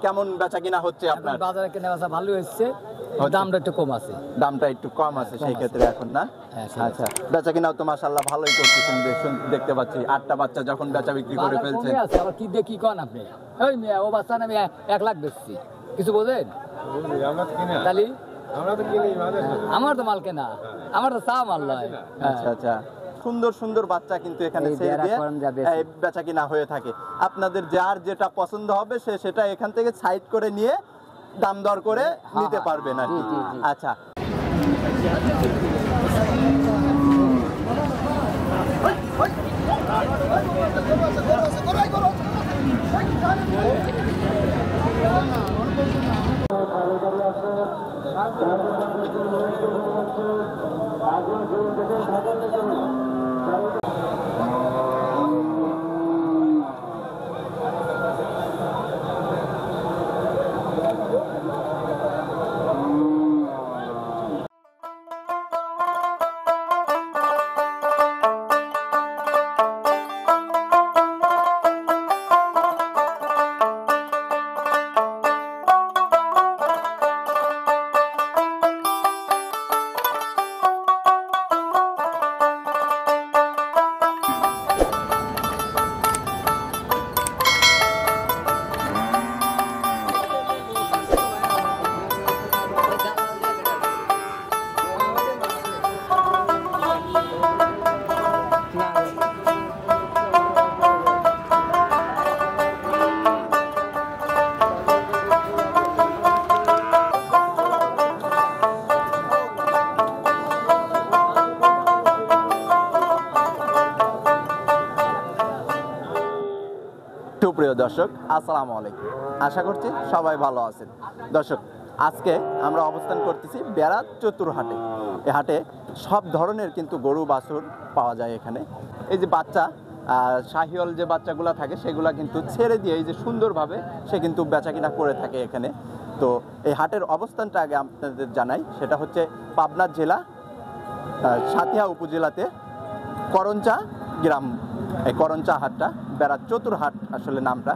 কেমন বেচা কিনা হচ্ছে আপনার? বাজারে কেনা বেচা ভালো হচ্ছে, দামটা একটু কম আছে। দামটা একটু কম আছে সেই ক্ষেত্রে এখন না? আচ্ছা, বেচা কিনাও তো মাশাআল্লাহ ভালোই করতেছেন, দেখতে পাচ্ছি। 8টা বাচ্চা যখন বেচা বিক্রি করে ফেলছেন, আবার কি দেখি কোন আপনি ওই মিয়া ও বাচ্চা না আমি 1 লাখ বেচছি, কিছু বোঝেন? তাহলে আমার তো মাল কেনা, আমার তো চা মাল নয়। আচ্ছা আচ্ছা, সুন্দর সুন্দর বাচ্চা কিন্তু এখানে বেচা কিনা হয়ে থাকে। আপনাদের যার যেটা পছন্দ হবে সে সেটা এখান থেকে সাইড করে নিয়ে দাম দর করে নিতে পারবেন আর কি। আচ্ছা, সুপ্রিয় দর্শক, আসসালামু আলাইকুম। আশা করছি সবাই ভালো আছেন। দর্শক, আজকে আমরা অবস্থান করতেছি বেড়া চতুরহাটে। এই হাটে সব ধরনের কিন্তু গরু বাছুর পাওয়া যায় এখানে। এই যে বাচ্চা শাহিওয়াল যে বাচ্চাগুলো থাকে সেগুলা কিন্তু ছেড়ে দিয়ে এই যে সুন্দরভাবে সে কিন্তু বেচা কিনা করে থাকে এখানে। তো এই হাটের অবস্থানটা আগে আপনাদের জানাই, সেটা হচ্ছে পাবনা জেলা সাঁথিয়া উপজেলাতে করঞ্চা গ্রাম। এই করঞ্চা হাটটা বেড়া চতুরহাট আসলে নামটা।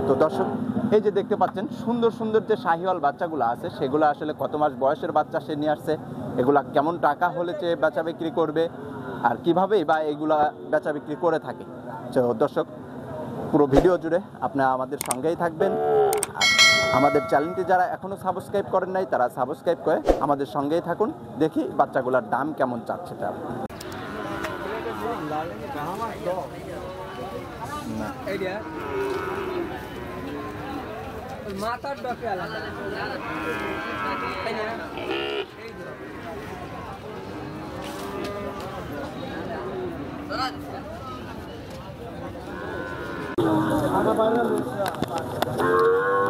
তো দর্শক, এই যে দেখতে পাচ্ছেন সুন্দর সুন্দর যে শাহিওয়াল বাচ্চাগুলো আছে সেগুলো আসলে কত মাস বয়সের বাচ্চা সে নিয়ে আসছে, এগুলা কেমন টাকা হলে যে বেচা বিক্রি করবে আর কীভাবেই বা এগুলা বেচা বিক্রি করে থাকে। তো দর্শক, পুরো ভিডিও জুড়ে আপনারা আমাদের সঙ্গেই থাকবেন। আর আমাদের চ্যানেলটি যারা এখনও সাবস্ক্রাইব করেন নাই তারা সাবস্ক্রাইব করে আমাদের সঙ্গেই থাকুন। দেখি বাচ্চাগুলোর দাম কেমন চাচ্ছে তার। মাথার ডকে আলাদা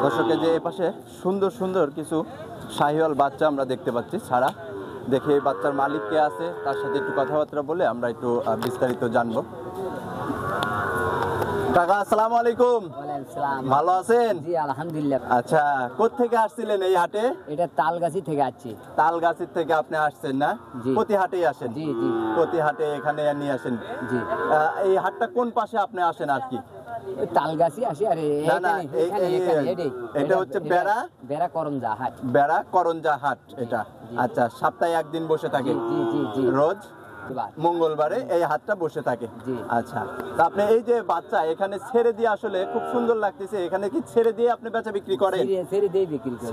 দর্শকের যে এপাশে সুন্দর সুন্দর কিছু শাহিওয়াল বাচ্চা আমরা দেখতে পাচ্ছি ছাড়া। দেখে এই বাচ্চার মালিক কে আছে তার সাথে একটু কথাবার্তা বলে আমরা একটু বিস্তারিত জানবো। কাকা, আসসালামু আলাইকুম। ভালো আছেন? জি আলহামদুলিল্লাহ। আচ্ছা, কোত্থেকে আসছিলেন এই হাটে? এটা তালগাছি থেকে আসছি। তালগাছি থেকে আপনি আসছেন না? প্রতি হাটেই আসেন? জি জি, প্রতি হাটে এখানে নিয়ে আসেন? জি। এই হাটটা কোন পাশে আপনি আসেন আর কি? তালগাছি আসি। আরে এটা হচ্ছে বেড়া করঞ্জা হাট। বেড়া করঞ্জা হাট এটা। আচ্ছা, সপ্তাহে একদিন বসে থাকে? জি জি জি, রোজ মঙ্গলবারে এই হাটটা বসে থাকে। আচ্ছা, তা আপনি এই যে বাচ্চা এখানে ছেড়ে দিয়ে আসলে খুব সুন্দর লাগতেছে, এখানে কি ছেড়ে দিয়ে আপনি বেচা বিক্রি করেন? ছেড়ে দিয়ে বিক্রি করি।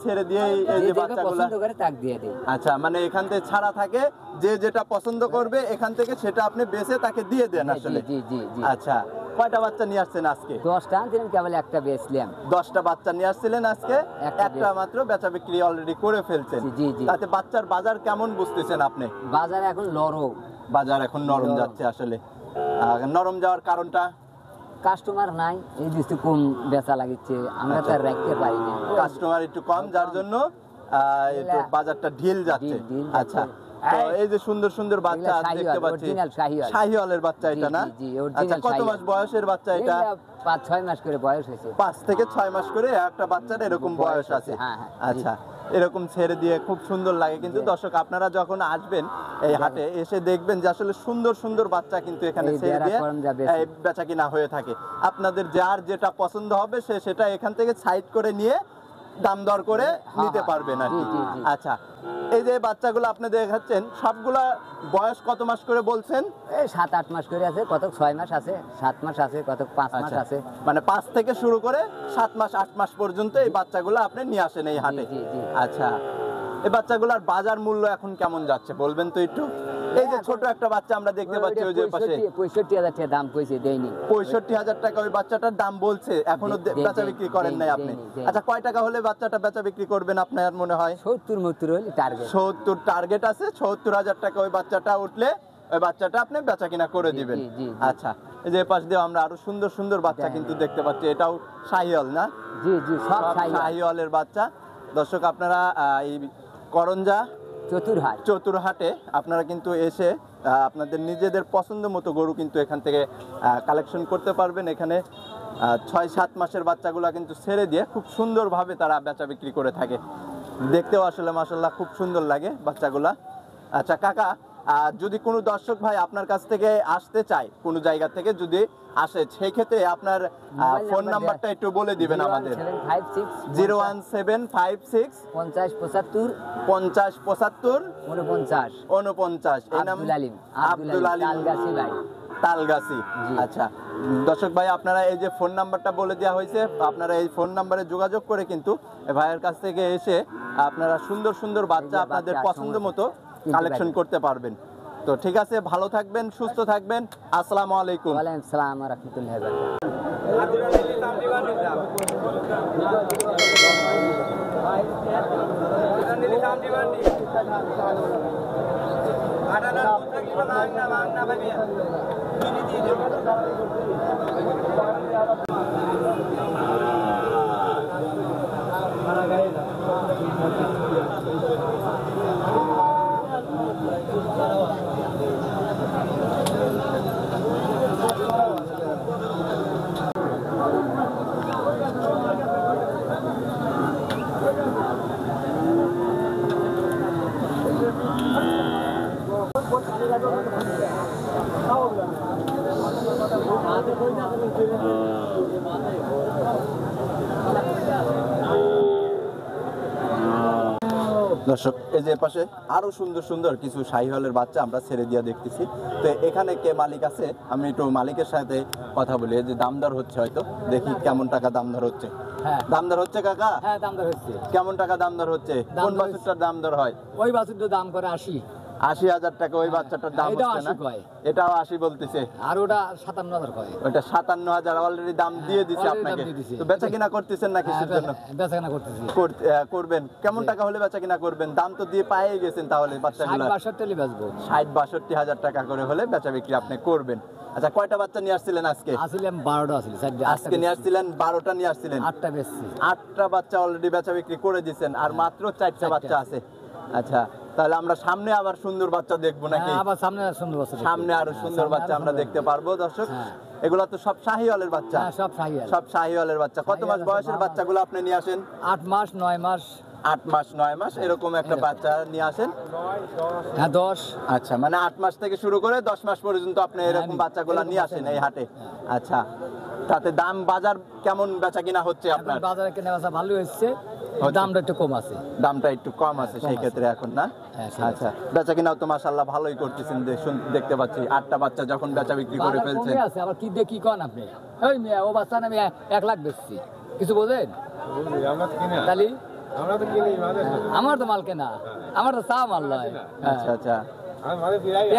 ছেড়ে দিয়ে এই যে বাচ্চাগুলো পছন্দ করে তাক দিয়ে দেই। আচ্ছা, মানে এখান থেকে ছাড়া থাকে, যে যেটা পছন্দ করবে এখান থেকে সেটা আপনি বেচে তাকে দিয়ে দেন আসলে? জি জি জি। আচ্ছা, কয়টা বাচ্চা নিয়ে আসছেন আজকে? 10টা আনছিলাম, কেবল একটা বেচলাম। 10টা বাচ্চা নিয়ে আসছিলেন, আজকে একটা মাত্র বেচা বিক্রি অলরেডি করে ফেলছেন। জি জি। তাতে বাচ্চার বাজার কেমন বুঝতেছেন আপনি? বাজার এখন নরম। বাজার এখন নরম যাচ্ছে আসলে। নরম যাওয়ার কারণটা? কাস্টমার নাই, এই দৃষ্টি কম বেচা লাগিচ্ছে, আমরা তো রাখতে পারি না। কাস্টমার একটু কম, যার জন্য একটু বাজারটা ঢিল যাচ্ছে। আচ্ছা, এই যে সুন্দর সুন্দর বাচ্চা দেখতে পাচ্ছি, শাহিওয়ালের বাচ্চা এটা না? আচ্ছা, কত মাস বয়সের বাচ্চা এটা? 5-6 মাস করে বয়স হয়েছে। 5 থেকে 6 মাস করে একটা বাচ্চার এরকম বয়স আছে। আচ্ছা, এরকম ছেড়ে দিয়ে খুব সুন্দর লাগে। কিন্তু দর্শক আপনারা যখন আসবেন এই হাটে এসে দেখবেন যে আসলে সুন্দর সুন্দর বাচ্চা কিন্তু এখানে ছেড়ে দিয়ে বেচা কিনা হয়ে থাকে। আপনাদের যার যেটা পছন্দ হবে সে সেটা এখান থেকে সাইড করে নিয়ে দাম দর করে নিতে পারবেন আর কি। আচ্ছা, এই যে বাচ্চাগুলো আপনি দেখাচ্ছেন সবগুলা বয়স কত মাস করে বলছেন? এই 7-8 মাস করে আছে, কত 6 মাস আছে, 7 মাস আছে, কত 5 মাস আছে। মানে 5 থেকে শুরু করে 7 মাস 8 মাস পর্যন্ত এই বাচ্চাগুলো আপনি নিয়ে আসেন এই হাটে। আচ্ছা, এই বাচ্চাগুলোর বাজার মূল্য এখন কেমন যাচ্ছে বলবেন তো একটু? এই যে ছোট একটা বাচ্চা আমরা দেখতে পাচ্ছি ওই যে পাশে 65,000 টাকা দাম কইছে, দেইনি। 65,000 টাকা ওই বাচ্চাটার দাম বলছে, এখনো বেচা বিক্রি করেন নাই আপনি? আচ্ছা, কয় টাকা হলে বাচ্চাটা বেচা বিক্রি করবেন আপনার মনে হয়? 70 হলে টার্গেট। 70 টার্গেট আছে। 70,000 টাকা ওই বাচ্চাটা উঠলে ওই বাচ্চাটা আপনি বেচা কিনা করে দিবেন। আচ্ছা, এই যে পাশ দিয়ে আমরা আরো সুন্দর সুন্দর বাচ্চা কিন্তু দেখতে পাচ্ছি। এটাও শাহিওয়াল না? জি জি, সব শাহিওয়ালের বাচ্চা। দর্শক আপনারা এই করঞ্জা চতুরহাটে আপনারা কিন্তু এসে আপনাদের নিজেদের পছন্দ মতো গরু কিন্তু এখান থেকে কালেকশন করতে পারবেন। এখানে 6-7 মাসের বাচ্চাগুলা কিন্তু ছেড়ে দিয়ে খুব সুন্দরভাবে তারা বেচা বিক্রি করে থাকে। দেখতেও আসলে মাশাআল্লাহ খুব সুন্দর লাগে বাচ্চাগুলা। আচ্ছা কাকা, যদি কোনো দর্শক ভাই আপনার কাছ থেকে আসতে চায়, কোনো জায়গা থেকে যদি আসে, সেই ক্ষেত্রে আপনার ফোন নাম্বারটা একটু বলে দিবেন আমাদের। 01756 50 75 49। এই নাম আব্দুল আলিম তালগাছি। আচ্ছা দর্শক ভাই, আপনারা এই যে ফোন নাম্বারটা বলে দেওয়া হয়েছে, আপনারা এই ফোন নাম্বারে যোগাযোগ করে কিন্তু ভাইয়ের কাছ থেকে এসে আপনারা সুন্দর সুন্দর বাচ্চা আপনাদের পছন্দ মতো কালেকশন করতে পারবেন। তো ঠিক আছে, ভালো থাকবেন, সুস্থ থাকবেন। আসসালামু আলাইকুম। ওয়ালাইকুম আসসালাম ওয়া রাহমাতুল্লাহি ওয়া দর্শক এই যে পাশে আরো সুন্দর সুন্দর কিছু শাহিওয়ালের বাচ্চা আমরা ছেড়ে দিয়ে দেখতেছি। তো এখানে কে মালিক আছে, আমি একটু মালিকের সাথে কথা বলি। যে দাম দর হচ্ছে, হয়তো দেখি কেমন টাকা দাম দর হচ্ছে। দাম দর হচ্ছে কাকা? হ্যাঁ, দাম দর হচ্ছে। কেমন টাকা দাম দর হচ্ছে? কোন বাছুরটার দাম দর হয়? ওই বাছুরটার দাম করে 80,000 টাকা ওই বাচ্চাটার দাম হচ্ছে না? এটাও 80 বলতেছে, আর ওটা 57,000 কয়। ওটা 57,000 অলরেডি দাম দিয়ে দিছে আপনাকে। তো বেচা কিনা করতেছেন না কিসের জন্য? বেচা কিনা করতেছি। করবেন কেমন টাকা হলে বেচা কিনা করবেন? দাম তো দিয়ে পায়ে গেছেন তাহলে বাচ্চাগুলো। 60-62 বেচবো। 60-62 টাকা করে হলে বেচা বিক্রি আপনি করবেন। আচ্ছা, কয়টা বাচ্চা নিয়ে আসছিলেন আজকে? আসছিলাম 12টা আসছিল। আজকে নিয়ে আসছিলেন 12টা নিয়ে আসছিলেন। 8টা বেচছি। 8টা বাচ্চা অলরেডি বেচা বিক্রি করে দিয়েছেন, আর মাত্র 4টা বাচ্চা আছে। আচ্ছা, তাহলে আমরা সামনে আবার সুন্দর বাচ্চা দেখবো নাকি? আবার সামনে সুন্দর বাচ্চা, সামনে আরো সুন্দর বাচ্চা আমরা দেখতে পারবো দর্শক। এগুলা তো সব শাহিওয়ালের বাচ্চা? সব শাহিওয়ালের বাচ্চা। কত মাস বয়সের বাচ্চাগুলো আপনি নিয়ে আসেন? 8 মাস 9 মাস 8 মাস 9 মাস এরকম একটা বাচ্চা নিয়ে আসেন। 10। আচ্ছা, মানে 8 মাস থেকে শুরু করে 10 মাস পর্যন্ত আপনি এরকম বাচ্চাগুলো নিয়ে আসেন এই হাটে। আচ্ছা, তাতে দাম বাজার কেমন বেচা কিনা হচ্ছে আপনার? বাজারে কেনা বেচা ভালো হচ্ছে, দামটা একটু কম আছে। দামটা একটু কম আছে সেই ক্ষেত্রে এখন না? আচ্ছা, বেচা কিনাও তো মাশাআল্লাহ ভালোই করতেছেন, দেখতে পাচ্ছি। 8টা বাচ্চা যখন বেচা বিক্রি করে ফেলছেন। আছে আবার কি দেখি কোন আপনি? ওই মিয়া ও বাচ্চা না, আমি 1 লাখ বেচছি, কিছু বোঝেন? আমরা তো কিনা, তাহলে আমরা তো কিনি মাঝে। আমার তো মাল কেনা, আমার তো চা মাল নয়। আচ্ছা আচ্ছা,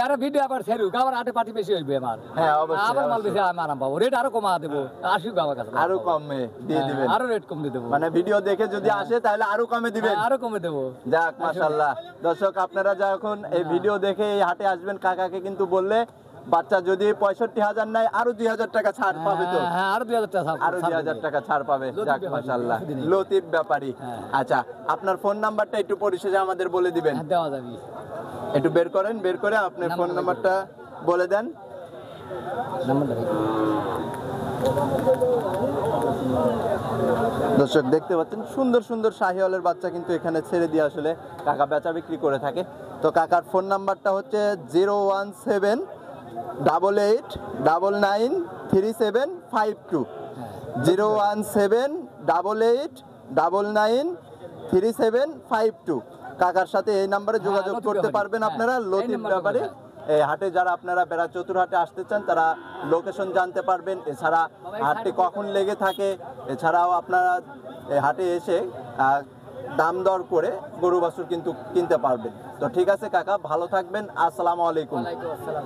আরো ভিডিও আবার ছেড়ুক, আবার আটে পাটি বেশি হইবে আমার। হ্যাঁ অবশ্যই, আবার মাল বেশি আমি আরাম পাবো। রেট আরো কমা দেবো, আসুক আমার কাছে আরো কমে দিয়ে দিবেন। আরো রেট কম দিয়ে দেবো, মানে ভিডিও দেখে যদি আসে তাহলে আরো কমে দিবেন। আরো কমে দেবো। যাক মাশাআল্লাহ। দর্শক আপনারা যখন এই ভিডিও দেখে এই হাটে আসবেন, কাকাকে কিন্তু বললে বাচ্চা যদি 65,000 নাই আরো 2,000 টাকা ছাড় পাবে। তো আরো 2,000 টাকা, আরো 2,000 টাকা ছাড় পাবে। যাক মাশাআল্লাহ, লতিফ ব্যাপারী। আচ্ছা, আপনার ফোন নাম্বারটা একটু পরিশেষে আমাদের বলে দিবেন। দেওয়া যাবে, একটু বের করেন, বের করে আপনার ফোন নাম্বারটা বলে দেন। নাম্বারটা দর্শক দেখতে পাচ্ছেন সুন্দর সুন্দর শাহিওয়ালের বাচ্চা কিন্তু এখানে ছেড়ে দিয়ে আসলে কাকা বেচা বিক্রি করে থাকে। তো কাকার ফোন নাম্বারটা হচ্ছে 01788993752, 01788993752। কাকার সাথে এই নাম্বারে যোগাযোগ করতে পারবেন আপনারা লতিফ ব্যাপারে। এই হাটে যারা আপনারা বেড়া চতুর হাটে আসতে চান তারা লোকেশন জানতে পারবেন। এছাড়া হাটটি কখন লেগে থাকে, এছাড়াও আপনারা এই হাটে এসে দাম দর করে গরু বাছুর কিন্তু কিনতে পারবেন। তো ঠিক আছে কাকা, ভালো থাকবেন, আসসালামু আলাইকুম। ওয়ালাইকুম আসসালাম।